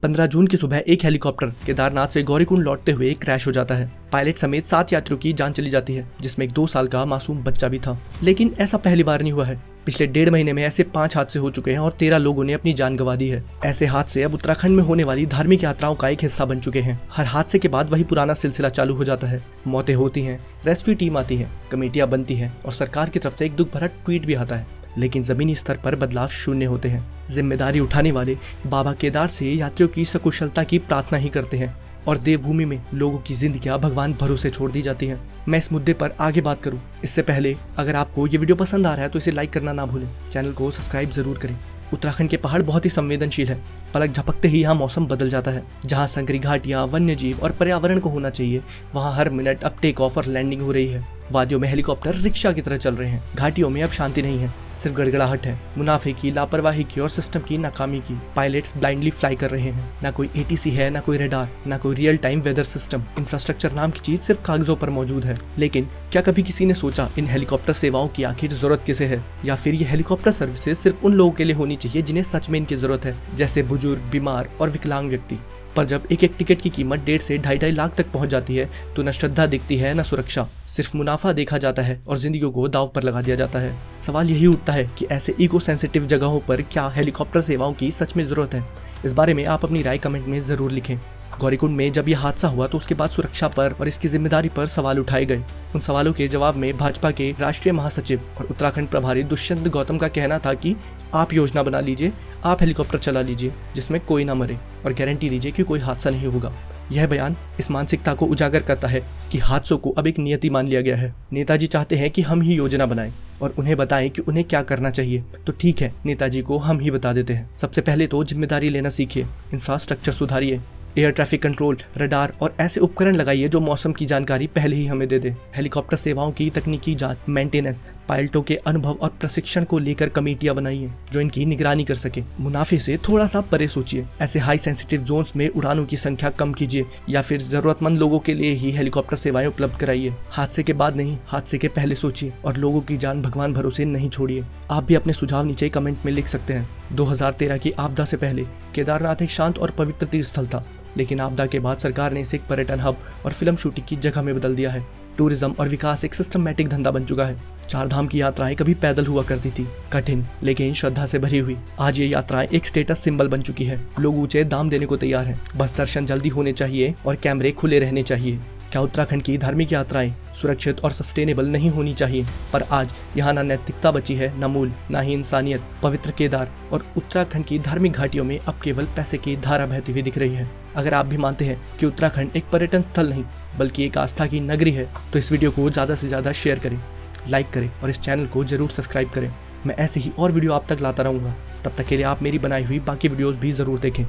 15 जून की सुबह एक हेलीकॉप्टर केदारनाथ से गौरीकुंड लौटते हुए क्रैश हो जाता है। पायलट समेत 7 यात्रियों की जान चली जाती है, जिसमें एक 2 साल का मासूम बच्चा भी था। लेकिन ऐसा पहली बार नहीं हुआ है। पिछले 1.5 महीने में ऐसे 5 हादसे हो चुके हैं और 13 लोगों ने अपनी जान गंवा दी है। ऐसे हादसे अब उत्तराखंड में होने वाली धार्मिक यात्राओं का एक हिस्सा बन चुके हैं। हर हादसे के बाद वही पुराना सिलसिला चालू हो जाता है। मौतें होती हैं, रेस्क्यू टीम आती है, कमेटियां बनती हैं और सरकार की तरफ से एक दुख भरा ट्वीट भी आता है। लेकिन जमीनी स्तर पर बदलाव शून्य होते हैं। जिम्मेदारी उठाने वाले बाबा केदार से यात्रियों की सकुशलता की प्रार्थना ही करते हैं और देवभूमि में लोगों की जिंदगियां भगवान भरोसे छोड़ दी जाती हैं। मैं इस मुद्दे पर आगे बात करूं इससे पहले अगर आपको ये वीडियो पसंद आ रहा है तो इसे लाइक करना ना भूलें। चैनल को सब्सक्राइब जरूर करें। उत्तराखंड के पहाड़ बहुत ही संवेदनशील है। पलक झपकते ही यहाँ मौसम बदल जाता है। जहाँ संकरी घाटियाँ, वन्य जीव और पर्यावरण को होना चाहिए, वहाँ हर मिनट अब टेक ऑफ और लैंडिंग हो रही है। वादियों में हेलीकॉप्टर रिक्शा की तरह चल रहे हैं। घाटियों में अब शांति नहीं है, सिर्फ गड़गड़ाहट है। मुनाफे की, लापरवाही की और सिस्टम की नाकामी की। पायलट्स ब्लाइंडली फ्लाई कर रहे हैं। ना कोई ATC है, ना कोई रडार, ना कोई real time weather system. Infrastructure नाम की चीज सिर्फ कागजों पर मौजूद है। लेकिन क्या कभी किसी ने सोचा इन हेलीकॉप्टर सेवाओं की आखिर जरूरत किसे है? या फिर ये हेलीकॉप्टर सर्विसेज सिर्फ उन लोगों के लिए होनी चाहिए जिन्हें सच में इनकी जरूरत है, जैसे बुजुर्ग, बीमार और विकलांग व्यक्ति? पर जब एक टिकट की कीमत 1.5 से 2.5 लाख तक पहुंच जाती है तो न श्रद्धा दिखती है, न सुरक्षा। सिर्फ मुनाफा देखा जाता है और जिंदगियों को दांव पर लगा दिया जाता है। सवाल यही उठता है कि ऐसे इको सेंसिटिव जगहों पर क्या हेलीकॉप्टर सेवाओं की सच में जरूरत है? इस बारे में आप अपनी राय कमेंट में जरूर लिखें। गौरीकुंड में जब यह हादसा हुआ तो उसके बाद सुरक्षा पर और इसकी जिम्मेदारी पर सवाल उठाए गए। उन सवालों के जवाब में भाजपा के राष्ट्रीय महासचिव और उत्तराखंड प्रभारी दुष्यंत गौतम का कहना था कि आप योजना बना लीजिए, आप हेलीकॉप्टर चला लीजिए जिसमें कोई ना मरे और गारंटी दीजिए कि कोई हादसा नहीं होगा। यह बयान इस मानसिकता को उजागर करता है कि हादसों को अब एक नियति मान लिया गया है। नेताजी चाहते हैं कि हम ही योजना बनाएं और उन्हें बताएं कि उन्हें क्या करना चाहिए। तो ठीक है, नेताजी को हम ही बता देते हैं। सबसे पहले तो जिम्मेदारी लेना सीखिए, इंफ्रास्ट्रक्चर सुधारिए, एयर ट्रैफिक कंट्रोल, रडार और ऐसे उपकरण लगाइए जो मौसम की जानकारी पहले ही हमें दे दे। हेलीकॉप्टर सेवाओं की तकनीकी जांच, मेंटेनेंस, पायलटों के अनुभव और प्रशिक्षण को लेकर कमेटियां बनाइए जो इनकी निगरानी कर सके। मुनाफे से थोड़ा सा परे सोचिए। ऐसे हाई सेंसिटिव जोन्स में उड़ानों की संख्या कम कीजिए या फिर जरूरतमंद लोगों के लिए ही हेलीकॉप्टर सेवाएं उपलब्ध कराइए। हादसे के बाद नहीं, हादसे के पहले सोचिए और लोगों की जान भगवान भरोसे नहीं छोड़िए। आप भी अपने सुझाव नीचे कमेंट में लिख सकते हैं। 2013 की आपदा से पहले केदारनाथ एक शांत और पवित्र तीर्थ स्थल था, लेकिन आपदा के बाद सरकार ने इसे एक पर्यटन हब और फिल्म शूटिंग की जगह में बदल दिया है। टूरिज्म और विकास एक सिस्टमैटिक धंधा बन चुका है। 4 धाम की यात्राएं कभी पैदल हुआ करती थी, कठिन लेकिन श्रद्धा से भरी हुई। आज ये यात्राएं एक स्टेटस सिंबल बन चुकी है। लोग ऊंचे दाम देने को तैयार हैं, बस दर्शन जल्दी होने चाहिए और कैमरे खुले रहने चाहिए। क्या उत्तराखंड की धार्मिक यात्राएं सुरक्षित और सस्टेनेबल नहीं होनी चाहिए? पर आज यहाँ न नैतिकता बची है, न मूल, न ही इंसानियत। पवित्र केदार और उत्तराखंड की धार्मिक घाटियों में अब केवल पैसे की धारा बहती हुई दिख रही है। अगर आप भी मानते हैं कि उत्तराखंड एक पर्यटन स्थल नहीं बल्कि एक आस्था की नगरी है तो इस वीडियो को ज़्यादा से ज़्यादा शेयर करें, लाइक करें और इस चैनल को जरूर सब्सक्राइब करें। मैं ऐसे ही और वीडियो आप तक लाता रहूँगा। तब तक के लिए आप मेरी बनाई हुई बाकी वीडियोज़ भी ज़रूर देखें।